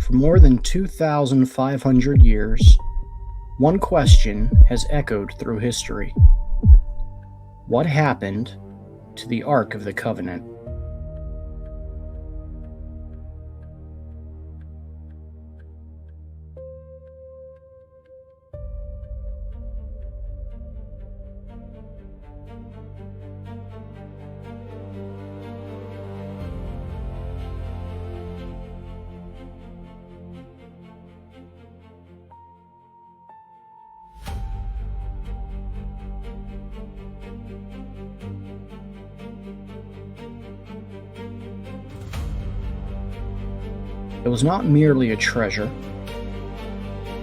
For more than 2,500 years, one question has echoed through history. What happened to the Ark of the Covenant? It was not merely a treasure.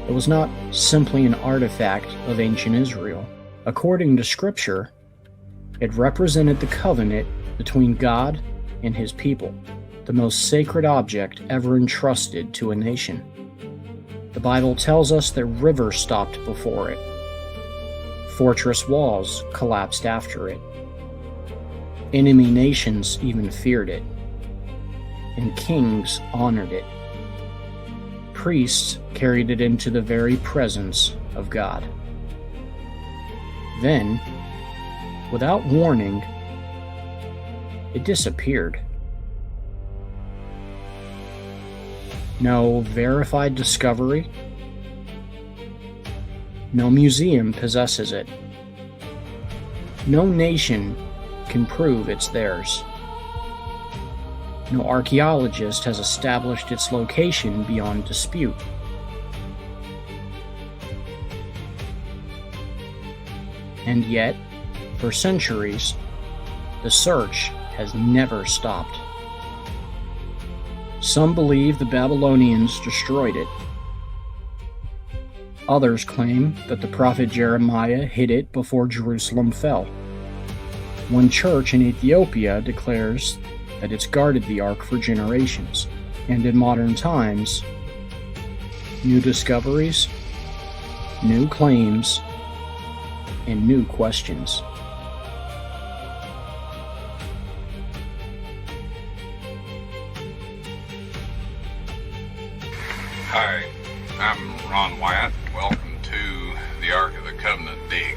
It was not simply an artifact of ancient Israel. According to Scripture, it represented the covenant between God and His people, the most sacred object ever entrusted to a nation. The Bible tells us that rivers stopped before it. Fortress walls collapsed after it. Enemy nations even feared it, and kings honored it. Priests carried it into the very presence of God. Then, without warning, it disappeared. No verified discovery. No museum possesses it. No nation can prove it's theirs. No archaeologist has established its location beyond dispute. And yet, for centuries, the search has never stopped. Some believe the Babylonians destroyed it. Others claim that the prophet Jeremiah hid it before Jerusalem fell. One church in Ethiopia declares that it's guarded the Ark for generations, and in modern times, new discoveries, new claims, and new questions. Hi, I'm Ron Wyatt. Welcome to the Ark of the Covenant dig.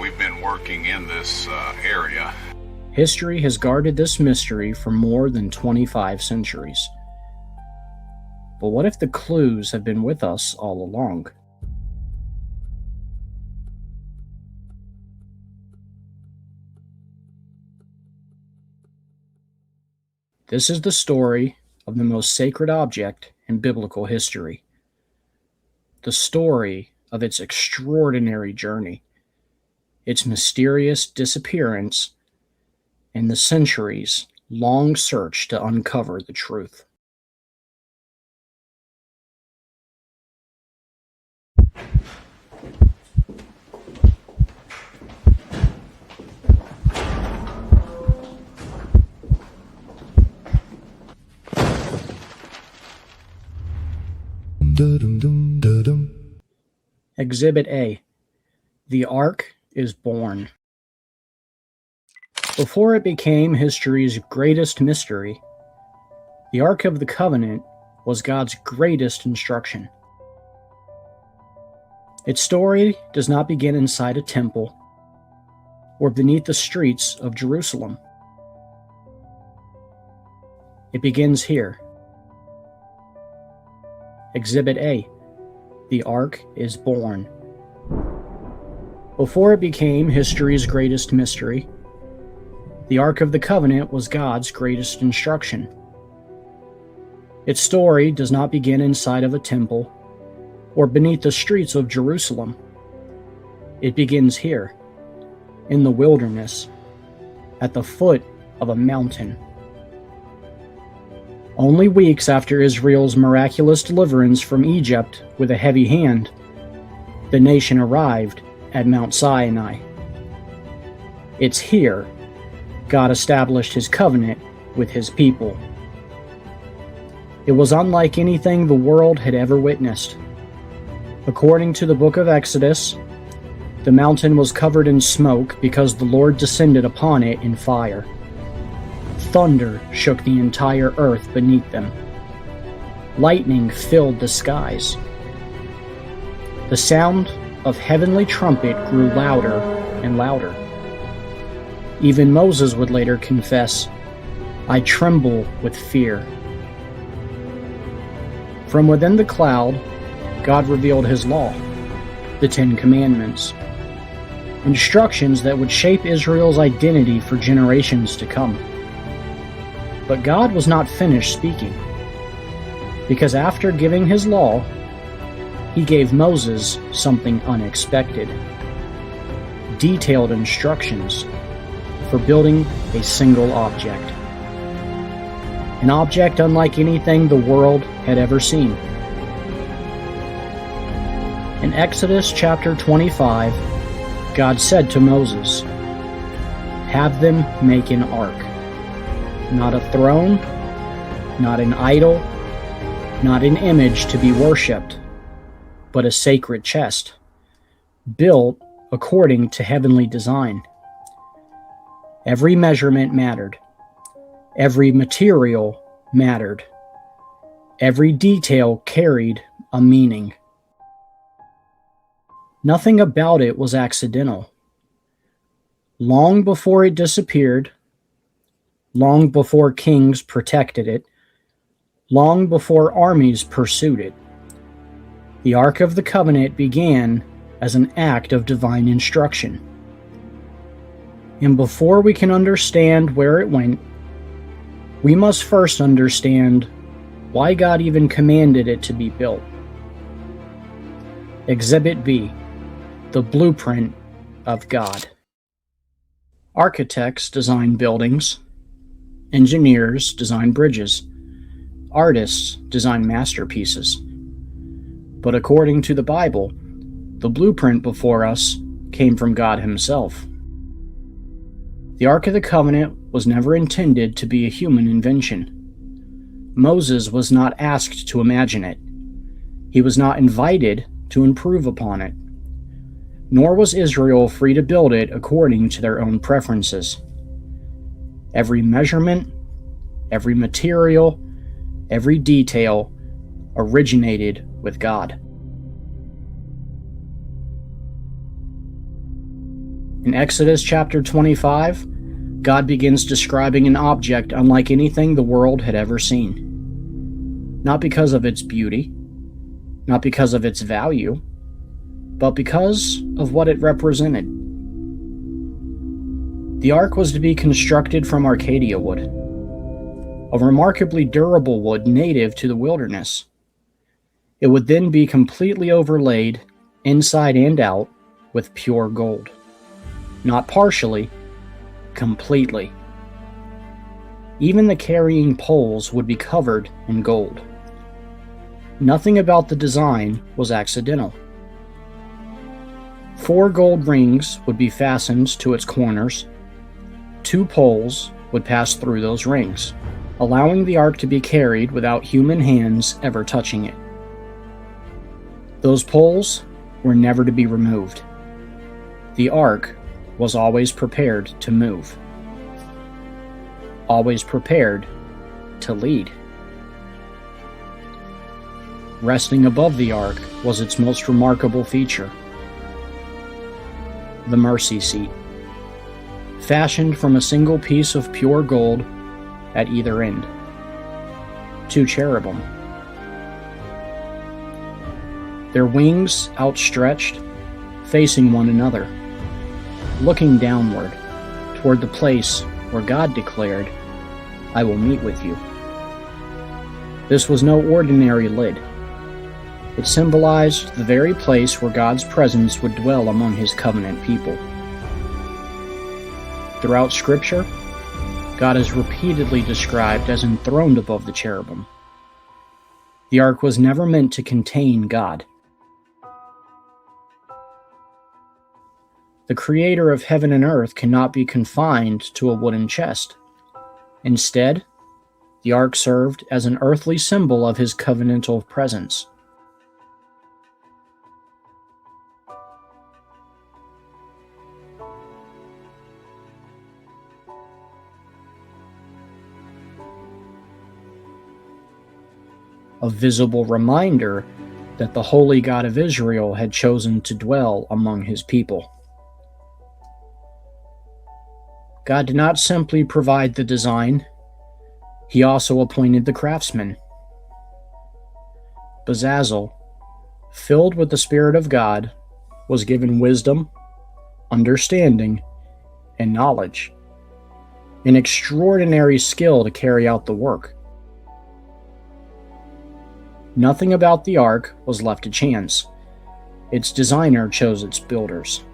We've been working in this area. History has guarded this mystery for more than 25 centuries. But what if the clues have been with us all along? This is the story of the most sacred object in biblical history. The story of its extraordinary journey, its mysterious disappearance, and the centuries-long search to uncover the truth. Exhibit A. The Ark is Born. Before it became history's greatest mystery, the Ark of the Covenant was God's greatest instruction. Its story does not begin inside a temple or beneath the streets of Jerusalem. It begins here. Exhibit A. The Ark is Born. Before it became history's greatest mystery, the Ark of the Covenant was God's greatest instruction. Its story does not begin inside of a temple or beneath the streets of Jerusalem. It begins here, in the wilderness, at the foot of a mountain. Only weeks after Israel's miraculous deliverance from Egypt with a heavy hand, the nation arrived at Mount Sinai. It's here God established His covenant with His people. It was unlike anything the world had ever witnessed. According to the book of Exodus, the mountain was covered in smoke because the Lord descended upon it in fire. Thunder shook the entire earth beneath them. Lightning filled the skies. The sound of heavenly trumpet grew louder and louder. Even Moses would later confess, "I tremble with fear." From within the cloud, God revealed his law, the 10 Commandments, instructions that would shape Israel's identity for generations to come. But God was not finished speaking, because after giving his law, he gave Moses something unexpected: detailed instructions for building a single object. An object unlike anything the world had ever seen. In Exodus chapter 25, God said to Moses, "Have them make an ark, not a throne, not an idol, not an image to be worshipped, but a sacred chest, built according to heavenly design." Every measurement mattered. Every material mattered. Every detail carried a meaning. Nothing about it was accidental. Long before it disappeared, long before kings protected it, long before armies pursued it, the Ark of the Covenant began as an act of divine instruction. And before we can understand where it went, we must first understand why God even commanded it to be built. Exhibit B, the blueprint of God. Architects design buildings, engineers design bridges, artists design masterpieces. But according to the Bible, the blueprint before us came from God himself. The Ark of the Covenant was never intended to be a human invention. Moses was not asked to imagine it. He was not invited to improve upon it. Nor was Israel free to build it according to their own preferences. Every measurement, every material, every detail originated with God. In Exodus chapter 25, God begins describing an object unlike anything the world had ever seen. Not because of its beauty, not because of its value, but because of what it represented. The ark was to be constructed from Arcadia wood, a remarkably durable wood native to the wilderness. It would then be completely overlaid, inside and out, with pure gold. Not partially, completely. Even the carrying poles would be covered in gold. Nothing about the design was accidental. 4 gold rings would be fastened to its corners. 2 poles would pass through those rings, allowing the ark to be carried without human hands ever touching it. Those poles were never to be removed. The ark was always prepared to move, always prepared to lead. Resting above the ark was its most remarkable feature: the mercy seat, fashioned from a single piece of pure gold at either end. 2 cherubim. Their wings outstretched, facing one another, looking downward toward the place where God declared, "I will meet with you." This was no ordinary lid. It symbolized the very place where God's presence would dwell among his covenant people. Throughout Scripture, God is repeatedly described as enthroned above the cherubim. The ark was never meant to contain God. The creator of heaven and earth cannot be confined to a wooden chest. Instead, the ark served as an earthly symbol of his covenantal presence. a visible reminder that the holy God of Israel had chosen to dwell among his people. God did not simply provide the design, he also appointed the craftsmen. Bezalel, filled with the Spirit of God, was given wisdom, understanding, and knowledge, an extraordinary skill to carry out the work. Nothing about the ark was left to chance. Its designer chose its builders.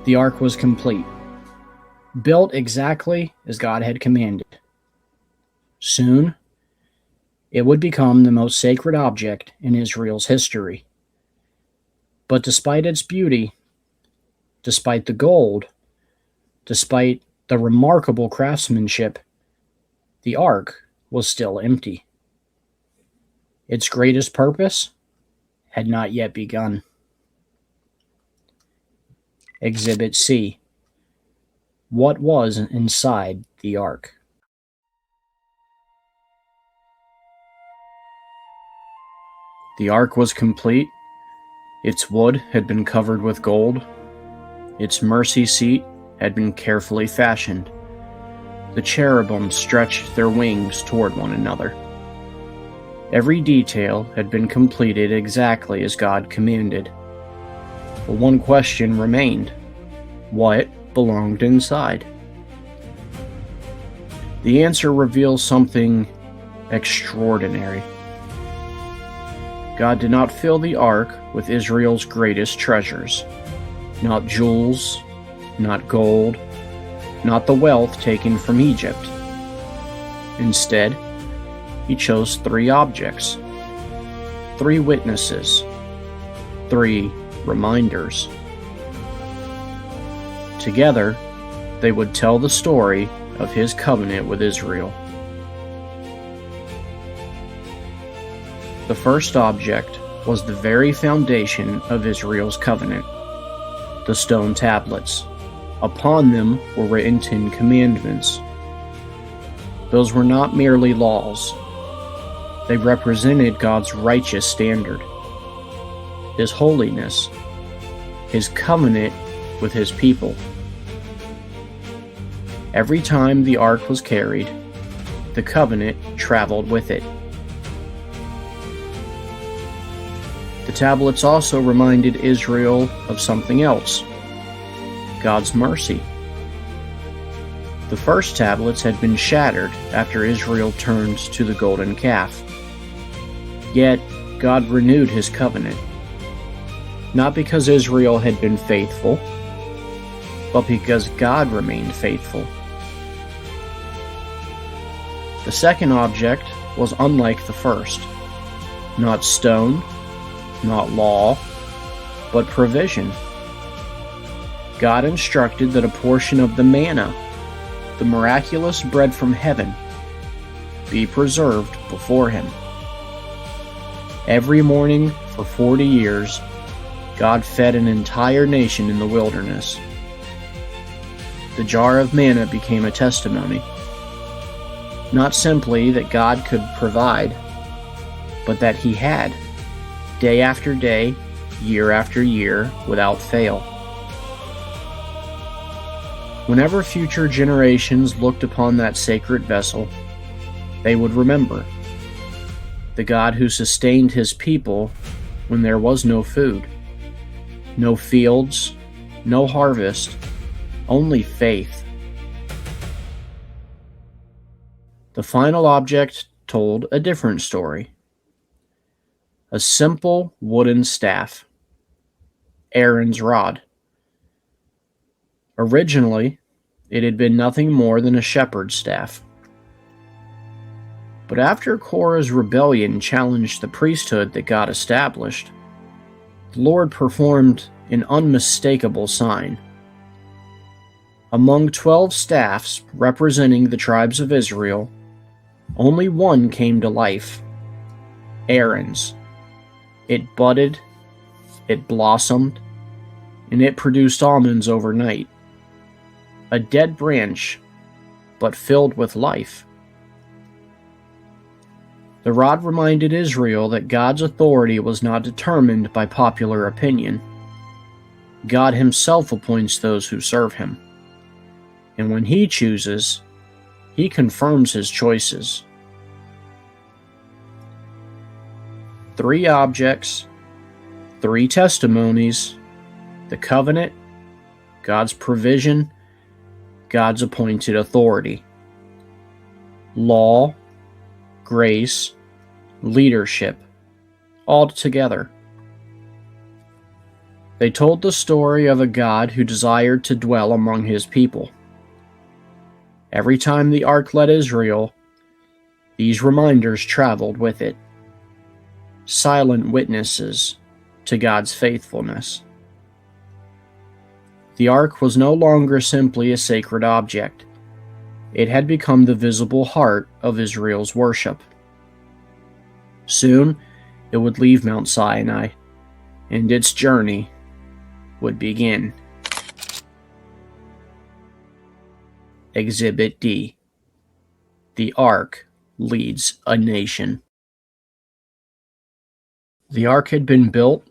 The ark was complete, built exactly as God had commanded. Soon, it would become the most sacred object in Israel's history. But despite its beauty, despite the gold, despite the remarkable craftsmanship, the ark was still empty. Its greatest purpose had not yet begun. Exhibit C. What was inside the ark? The ark was complete. Its wood had been covered with gold. Its mercy seat had been carefully fashioned. The cherubim stretched their wings toward one another. Every detail had been completed exactly as God commanded. But one question remained. What belonged inside? The answer reveals something extraordinary. God did not fill the ark with Israel's greatest treasures. Not jewels, not gold, not the wealth taken from Egypt. Instead, he chose 3 objects, 3 witnesses, 3 reminders. Together, they would tell the story of his covenant with Israel. The first object was the very foundation of Israel's covenant, the stone tablets. Upon them were written 10 commandments. Those were not merely laws. They represented God's righteous standard, his holiness, his covenant with his people. Every time the ark was carried, the covenant traveled with it. The tablets also reminded Israel of something else, God's mercy. The first tablets had been shattered after Israel turned to the golden calf. Yet, God renewed his covenant, not because Israel had been faithful, but because God remained faithful. The second object was unlike the first. Not stone, not law, but provision. God instructed that a portion of the manna, the miraculous bread from heaven, be preserved before him. Every morning for 40 years, God fed an entire nation in the wilderness. The jar of manna became a testimony, not simply that God could provide, but that he had, day after day, year after year, without fail. Whenever future generations looked upon that sacred vessel, they would remember the God who sustained his people when there was no food, no fields, no harvest, only faith. The final object told a different story. A simple wooden staff, Aaron's rod. Originally, it had been nothing more than a shepherd's staff. But after Korah's rebellion challenged the priesthood that God established, the Lord performed an unmistakable sign. Among 12 staffs representing the tribes of Israel, only one came to life, Aaron's. It budded, it blossomed, and it produced almonds overnight. A dead branch but filled with life. The rod reminded Israel that God's authority was not determined by popular opinion. God himself appoints those who serve him. And when he chooses, he confirms his choices. 3 objects, 3 testimonies, the covenant, God's provision, God's appointed authority. Law, grace, leadership, all together. They told the story of a God who desired to dwell among his people. Every time the ark led Israel, these reminders traveled with it, silent witnesses to God's faithfulness. The ark was no longer simply a sacred object. It had become the visible heart of Israel's worship. Soon, it would leave Mount Sinai, and its journey would begin. Exhibit D. The Ark leads a nation. The ark had been built,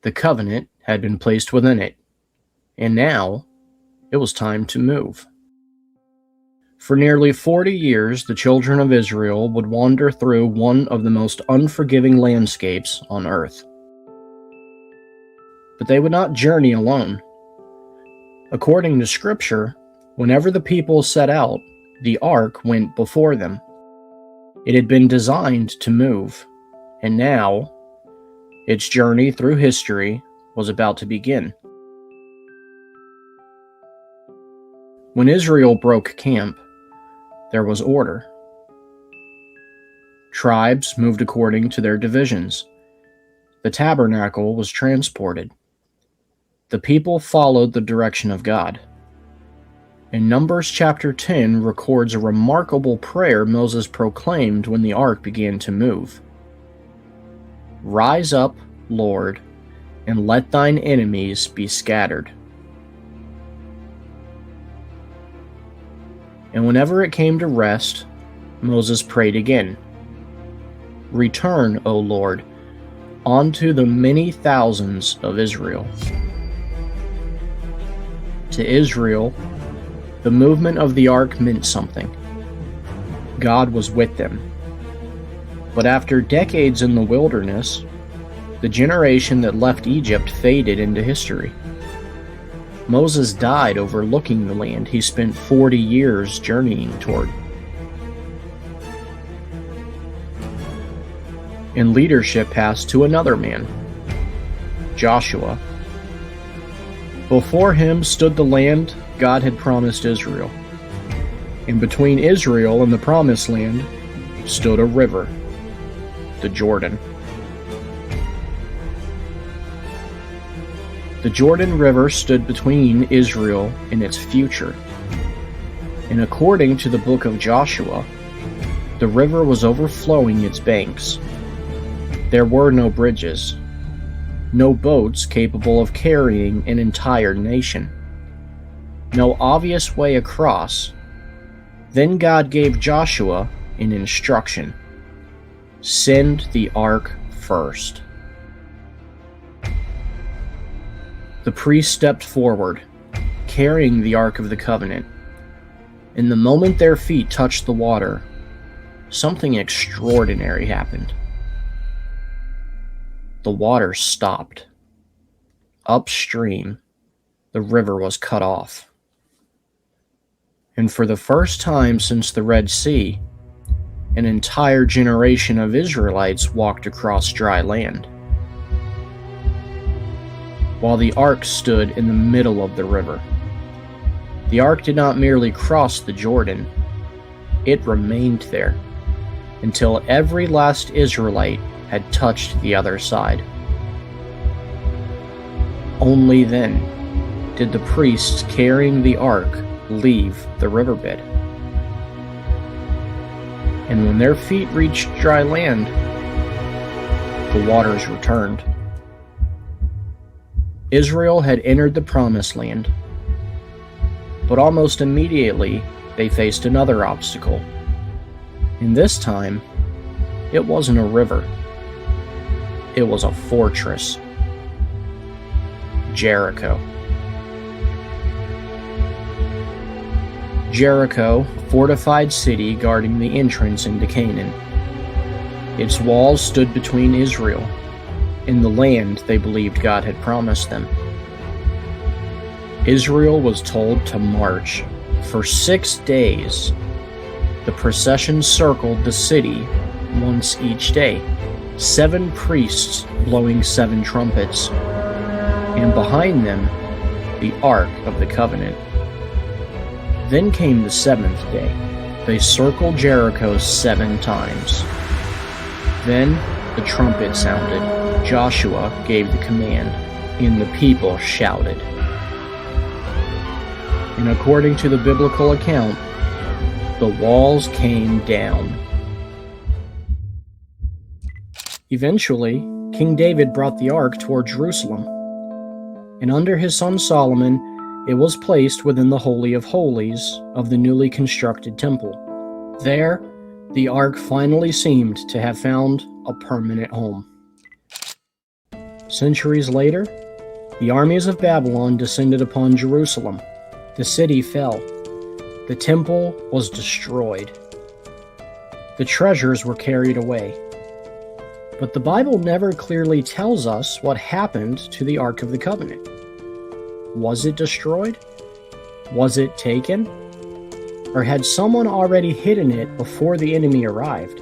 the covenant had been placed within it, and now it was time to move. For nearly 40 years, the children of Israel would wander through one of the most unforgiving landscapes on earth. But they would not journey alone. According to Scripture, whenever the people set out, the ark went before them. It had been designed to move, and now its journey through history was about to begin. When Israel broke camp, there was order. Tribes moved according to their divisions. The tabernacle was transported. The people followed the direction of God. In Numbers chapter 10 records a remarkable prayer Moses proclaimed when the ark began to move. "Rise up, Lord, and let thine enemies be scattered." And whenever it came to rest, Moses prayed again. "Return, O Lord, unto the many thousands of Israel." To Israel, the movement of the ark meant something. God was with them. But after decades in the wilderness, the generation that left Egypt faded into history. Moses died overlooking the land he spent 40 years journeying toward. And leadership passed to another man, Joshua. Before him stood the land God had promised Israel. And between Israel and the promised land stood a river, the Jordan. The Jordan River stood between Israel and its future. And according to the book of Joshua, the river was overflowing its banks. There were no bridges, no boats capable of carrying an entire nation, no obvious way across. Then God gave Joshua an instruction: send the ark first. The priest stepped forward, carrying the Ark of the Covenant. And the moment their feet touched the water, something extraordinary happened. The water stopped. Upstream, the river was cut off. And for the first time since the Red Sea, an entire generation of Israelites walked across dry land. While the ark stood in the middle of the river. The ark did not merely cross the Jordan, it remained there until every last Israelite had touched the other side. Only then did the priests carrying the ark leave the riverbed. And when their feet reached dry land, the waters returned. Israel had entered the Promised Land. But almost immediately, they faced another obstacle. And this time, it wasn't a river. It was a fortress. Jericho. Jericho, a fortified city guarding the entrance into Canaan. Its walls stood between Israel and the land they believed God had promised them. Israel was told to march for 6 days. The procession circled the city once each day, 7 priests blowing 7 trumpets, and behind them, the Ark of the Covenant. Then came the 7th day. They circled Jericho 7 times. Then the trumpet sounded. Joshua gave the command, and the people shouted. And according to the biblical account, the walls came down. Eventually, King David brought the ark toward Jerusalem, and under his son Solomon, it was placed within the Holy of Holies of the newly constructed temple. There, the ark finally seemed to have found a permanent home. Centuries later, the armies of Babylon descended upon Jerusalem. The city fell. The temple was destroyed. The treasures were carried away. But the Bible never clearly tells us what happened to the Ark of the Covenant. Was it destroyed? Was it taken? Or had someone already hidden it before the enemy arrived?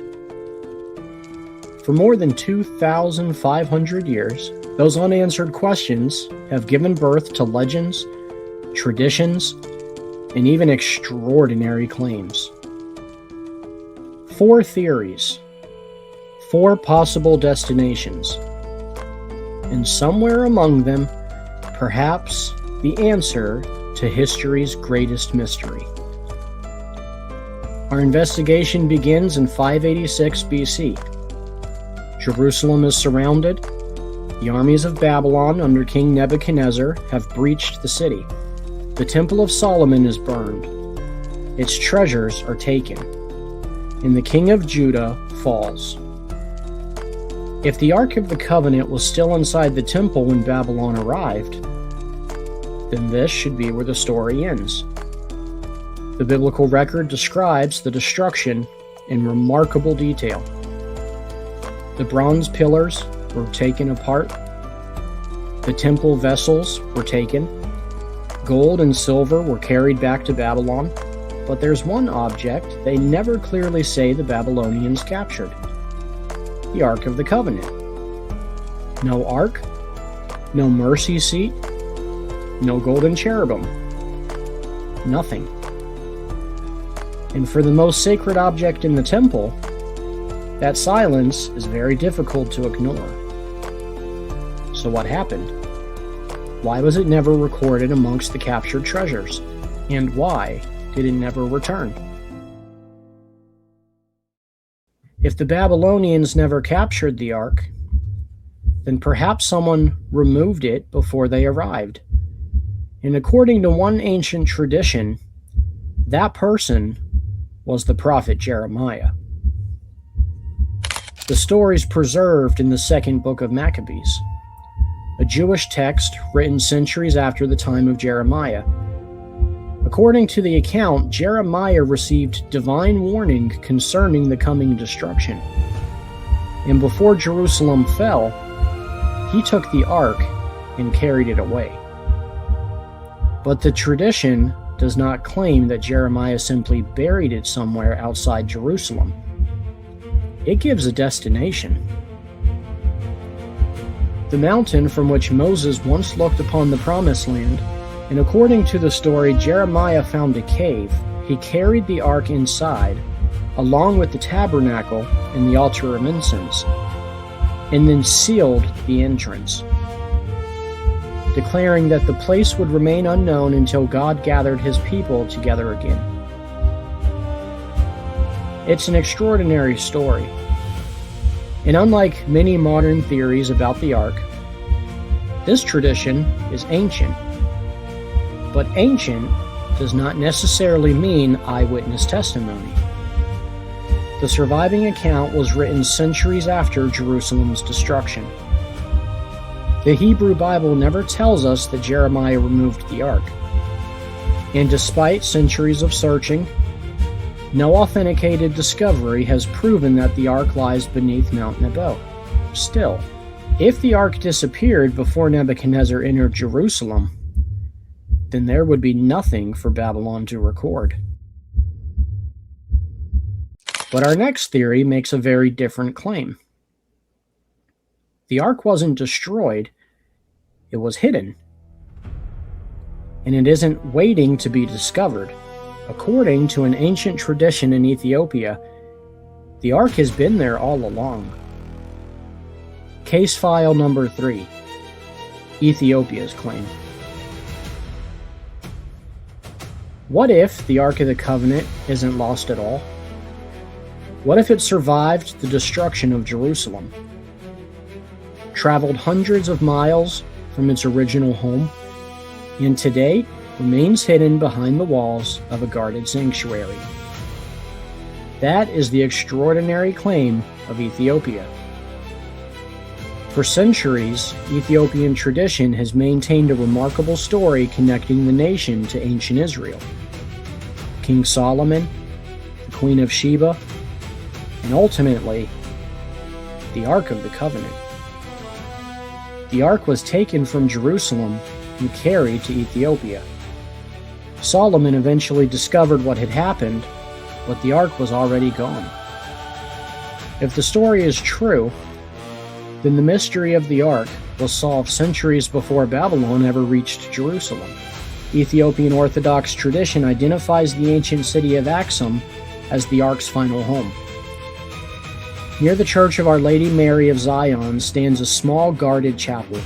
For more than 2,500 years, those unanswered questions have given birth to legends, traditions, and even extraordinary claims. 4 theories, 4 possible destinations, and somewhere among them, perhaps the answer to history's greatest mystery. Our investigation begins in 586 BC. Jerusalem is surrounded. The armies of Babylon under King Nebuchadnezzar have breached the city. The Temple of Solomon is burned. Its treasures are taken. And the king of Judah falls. If the Ark of the Covenant was still inside the temple when Babylon arrived, then this should be where the story ends. The biblical record describes the destruction in remarkable detail. The bronze pillars were taken apart. The temple vessels were taken. Gold and silver were carried back to Babylon. But there's one object they never clearly say the Babylonians captured: the Ark of the Covenant. No ark, no mercy seat, no golden cherubim. Nothing. And for the most sacred object in the temple, that silence is very difficult to ignore. So what happened? Why was it never recorded amongst the captured treasures? And why did it never return? If the Babylonians never captured the ark, then perhaps someone removed it before they arrived. And according to one ancient tradition, that person was the prophet Jeremiah. The story is preserved in the 2nd book of Maccabees, a Jewish text written centuries after the time of Jeremiah. According to the account, Jeremiah received divine warning concerning the coming destruction. And before Jerusalem fell, he took the ark and carried it away. But the tradition does not claim that Jeremiah simply buried it somewhere outside Jerusalem. It gives a destination. The mountain from which Moses once looked upon the promised land, and according to the story, Jeremiah found a cave. He carried the ark inside, along with the tabernacle and the altar of incense, and then sealed the entrance, declaring that the place would remain unknown until God gathered his people together again. It's an extraordinary story. And unlike many modern theories about the ark, this tradition is ancient. But ancient does not necessarily mean eyewitness testimony. The surviving account was written centuries after Jerusalem's destruction. The Hebrew Bible never tells us that Jeremiah removed the ark. And despite centuries of searching, no authenticated discovery has proven that the ark lies beneath Mount Nebo. Still, if the ark disappeared before Nebuchadnezzar entered Jerusalem, then there would be nothing for Babylon to record. But our next theory makes a very different claim. The ark wasn't destroyed, it was hidden. And it isn't waiting to be discovered. According to an ancient tradition in Ethiopia, the ark has been there all along. Case file number 3. Ethiopia's claim. What if the Ark of the Covenant isn't lost at all? What if it survived the destruction of Jerusalem? Traveled hundreds of miles from its original home, and today remains hidden behind the walls of a guarded sanctuary. That is the extraordinary claim of Ethiopia. For centuries, Ethiopian tradition has maintained a remarkable story connecting the nation to ancient Israel. King Solomon, the Queen of Sheba, and ultimately, the Ark of the Covenant. The Ark was taken from Jerusalem and carried to Ethiopia. Solomon eventually discovered what had happened, but the Ark was already gone. If the story is true, then the mystery of the Ark was solved centuries before Babylon ever reached Jerusalem. Ethiopian Orthodox tradition identifies the ancient city of Axum as the Ark's final home. Near the Church of Our Lady Mary of Zion stands a small guarded chapel.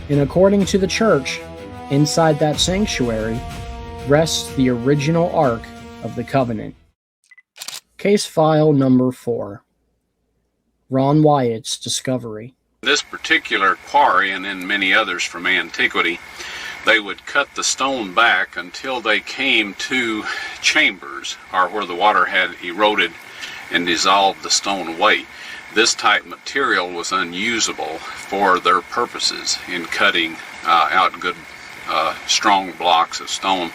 And according to the church, inside that sanctuary rests the original Ark of the Covenant. Case file number 4. Ron Wyatt's discovery. This particular quarry, and in many others from antiquity, they would cut the stone back until they came to chambers, or where the water had eroded and dissolved the stone away. This type material was unusable for their purposes in cutting out good strong blocks of stone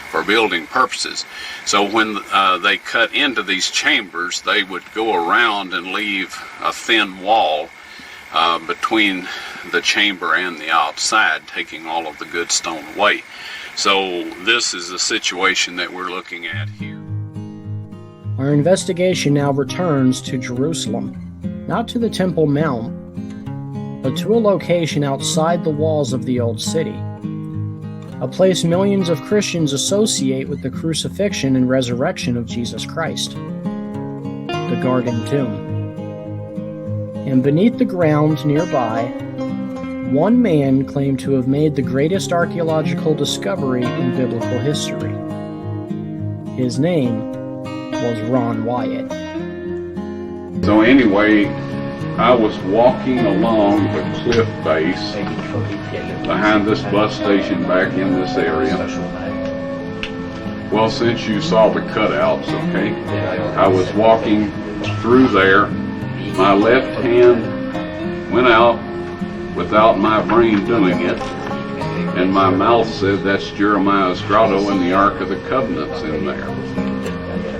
for building purposes. So when they cut into these chambers, they would go around and leave a thin wall between the chamber and the outside, taking all of the good stone away. So this is the situation that we're looking at here. Our investigation now returns to Jerusalem, not to the Temple Mount, but to a location outside the walls of the Old City, a place millions of Christians associate with the crucifixion and resurrection of Jesus Christ, the Garden Tomb. And beneath the ground nearby, one man claimed to have made the greatest archaeological discovery in biblical history. His name was Ron Wyatt. So anyway, I was walking along the cliff face behind this bus station back in this area. Well, since you saw the cutouts, okay, I was walking through there. My left hand went out without my brain doing it, and my mouth said, "That's Jeremiah's grotto, and the Ark of the Covenant's in there."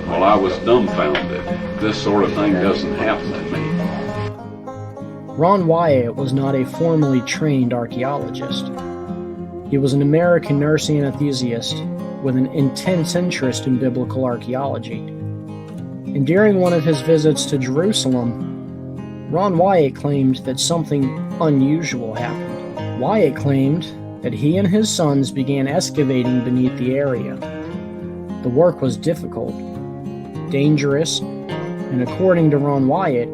Well, I was dumbfounded. This sort of thing doesn't happen to me. Ron Wyatt was not a formally trained archaeologist. He was an American nurse anesthesiast with an intense interest in biblical archaeology. And during one of his visits to Jerusalem, Ron Wyatt claimed that something unusual happened. Wyatt claimed that he and his sons began excavating beneath the area. The work was difficult, dangerous, and according to Ron Wyatt,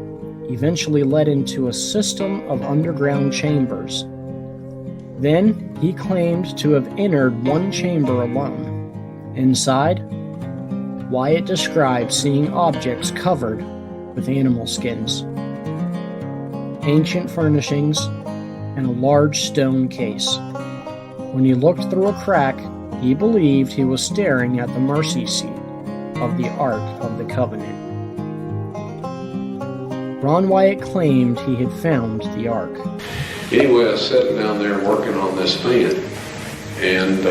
eventually led into a system of underground chambers. Then he claimed to have entered one chamber alone. Inside, Wyatt described seeing objects covered with animal skins, ancient furnishings, and a large stone case. When he looked through a crack, he believed he was staring at the mercy seat of the Ark of the Covenant. Ron Wyatt claimed he had found the Ark. Anyway, I was sitting down there working on this fan, and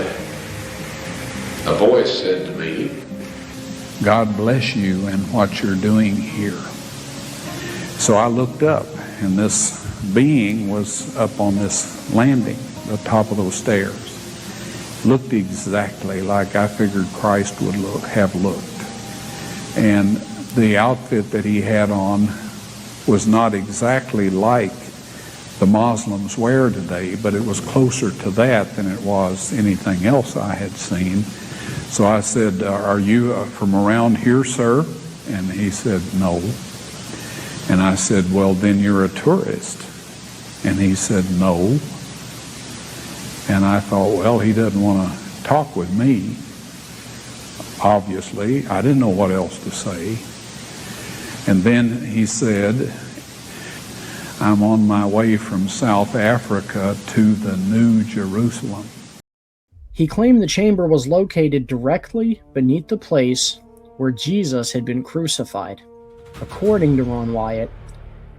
a voice said to me, "God bless you and what you're doing here." So I looked up, and this being was up on this landing, the top of those stairs. Looked exactly like I figured Christ would have looked. And the outfit that he had on was not exactly like the Muslims wear today, but it was closer to that than it was anything else I had seen. So I said, "Are you from around here, sir?" And he said, "No." And I said, "Well, then you're a tourist." And he said, "No." And I thought, well, he doesn't want to talk with me. Obviously, I didn't know what else to say. And then he said, "I'm on my way from South Africa to the New Jerusalem." He claimed the chamber was located directly beneath the place where Jesus had been crucified. According to Ron Wyatt,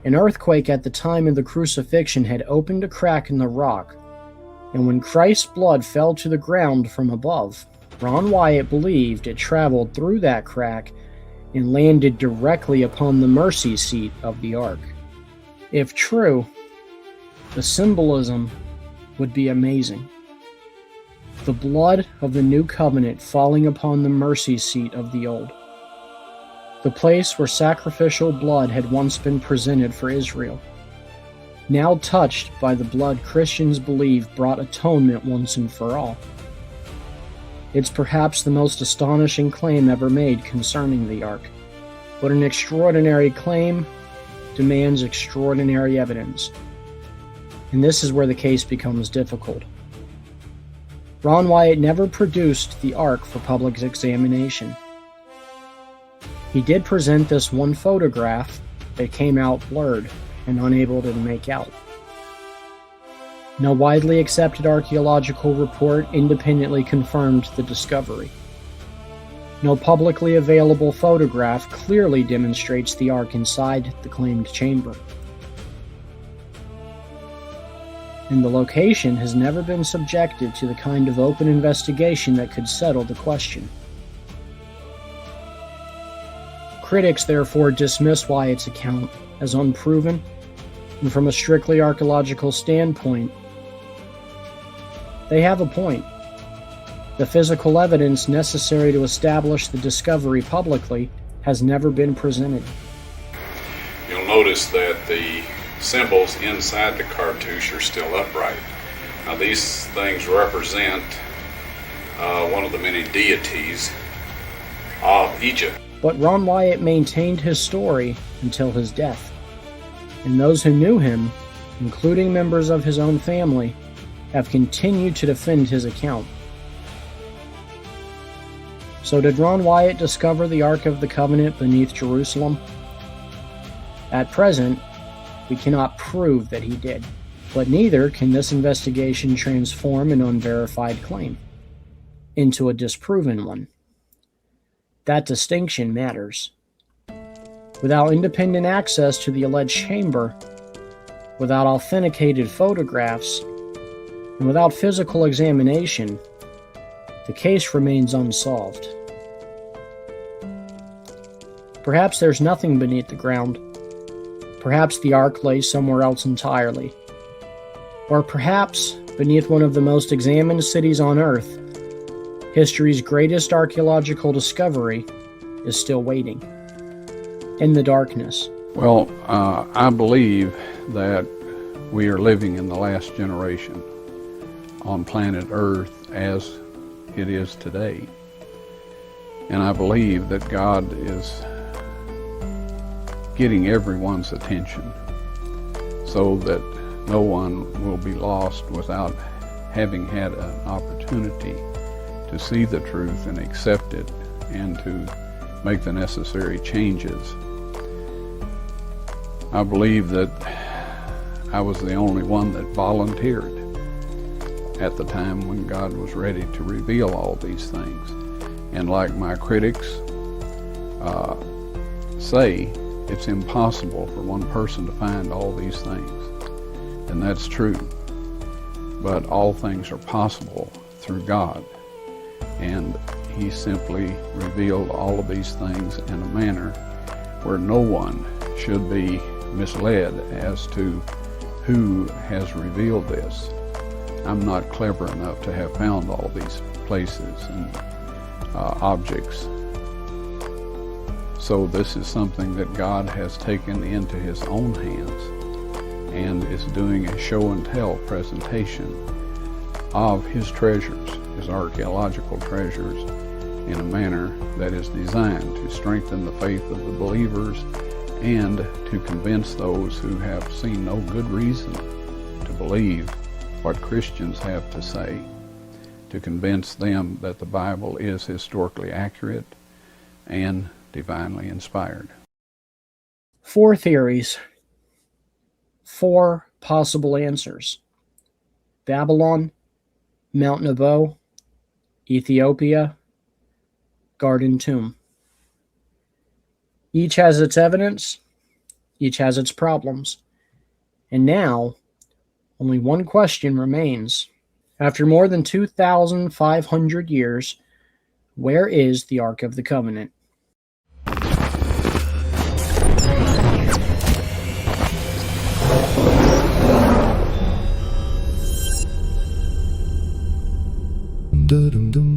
an earthquake at the time of the crucifixion had opened a crack in the rock, and when Christ's blood fell to the ground from above, Ron Wyatt believed it traveled through that crack and landed directly upon the mercy seat of the Ark. If true, the symbolism would be amazing. The blood of the new covenant falling upon the mercy seat of the old. The place where sacrificial blood had once been presented for Israel, now touched by the blood Christians believe brought atonement once and for all. It's perhaps the most astonishing claim ever made concerning the Ark, but an extraordinary claim demands extraordinary evidence, and this is where the case becomes difficult. Ron Wyatt never produced the Ark for public examination. He did present this one photograph that came out blurred and unable to make out. No widely accepted archaeological report independently confirmed the discovery. No publicly available photograph clearly demonstrates the Ark inside the claimed chamber. And the location has never been subjected to the kind of open investigation that could settle the question. Critics therefore dismiss Wyatt's account as unproven, and from a strictly archaeological standpoint, they have a point. The physical evidence necessary to establish the discovery publicly has never been presented. You'll notice that the symbols inside the cartouche are still upright. Now these things represent one of the many deities of Egypt. But Ron Wyatt maintained his story until his death, and those who knew him, including members of his own family, have continued to defend his account. So did Ron Wyatt discover the Ark of the Covenant beneath Jerusalem? At present, we cannot prove that he did, but neither can this investigation transform an unverified claim into a disproven one. That distinction matters. Without independent access to the alleged chamber, without authenticated photographs, and without physical examination, the case remains unsolved. Perhaps there's nothing beneath the ground. Perhaps the Ark lay somewhere else entirely. Or perhaps, beneath one of the most examined cities on Earth, history's greatest archaeological discovery is still waiting in the darkness. Well, I believe that we are living in the last generation on planet Earth as it is today. And I believe that God is getting everyone's attention so that no one will be lost without having had an opportunity to see the truth and accept it and to make the necessary changes. I believe that I was the only one that volunteered at the time when God was ready to reveal all these things. And like my critics say, it's impossible for one person to find all these things. And that's true. But all things are possible through God. And He simply revealed all of these things in a manner where no one should be misled as to who has revealed this. I'm not clever enough to have found all these places and objects. So this is something that God has taken into His own hands and is doing a show and tell presentation of His treasures, His archaeological treasures, in a manner that is designed to strengthen the faith of the believers and to convince those who have seen no good reason to believe what Christians have to say, to convince them that the Bible is historically accurate and divinely inspired. 4 theories, 4 possible answers. Babylon, Mount Nebo, Ethiopia, Garden Tomb. Each has its evidence, each has its problems. And now, only one question remains. After more than 2,500 years, where is the Ark of the Covenant? Dum dum